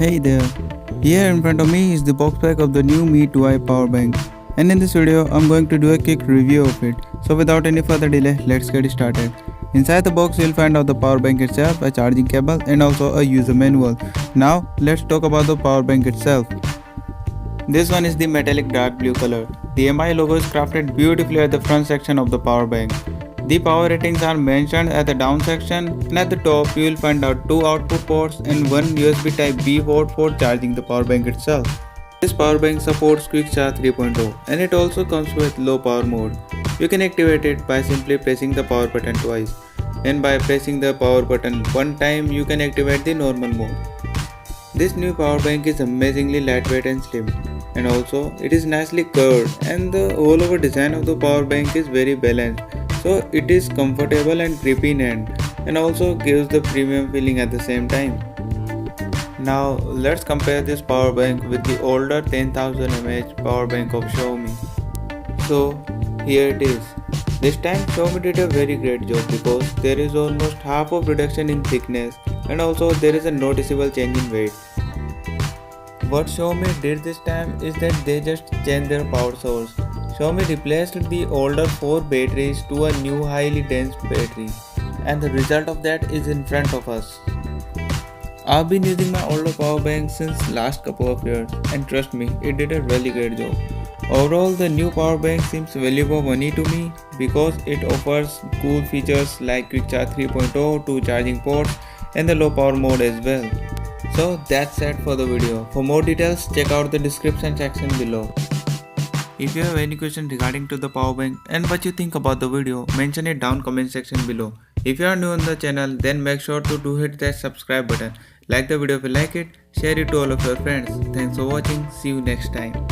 Hey there, here in front of me is the box pack of the new Mi 2i power bank, and in this video I'm going to do a quick review of it. So without any further delay, let's get started. Inside the box you'll find out the power bank itself, a charging cable and also a user manual. Now let's talk about the power bank itself. This one is the metallic dark blue color. The MI logo is crafted beautifully at the front section of the power bank. The power ratings are mentioned at the down section, and at the top you will find out 2 output ports and 1 USB type B port for charging the power bank itself. This power bank supports Quick Charge 3.0 and it also comes with low power mode. You can activate it by simply pressing the power button twice, and by pressing the power button one time you can activate the normal mode. This new power bank is amazingly lightweight and slim, and also it is nicely curved, and the all over design of the power bank is very balanced, so it is comfortable and grippy in hand and also gives the premium feeling at the same time. Now let's compare this power bank with the older 10,000 mAh power bank of Xiaomi. So here it is. This time Xiaomi did a very great job because there is almost half of reduction in thickness and also there is a noticeable change in weight. What Xiaomi did this time is that they just changed their power source. Xiaomi replaced the older 4 batteries to a new highly dense battery, and the result of that is in front of us. I've been using my older power bank since last couple of years, and trust me, it did a really great job. Overall, the new power bank seems value for money to me because it offers cool features like Quick Charge 3.0, 2 charging ports and the low power mode as well. So that's it for the video. For more details, check out the description section below. If you have any question regarding to the power bank and what you think about the video, mention it down comment section below. If you are new on the channel, then make sure to hit that subscribe button. Like the video if you like it, share it to all of your friends. Thanks for watching, see you next time.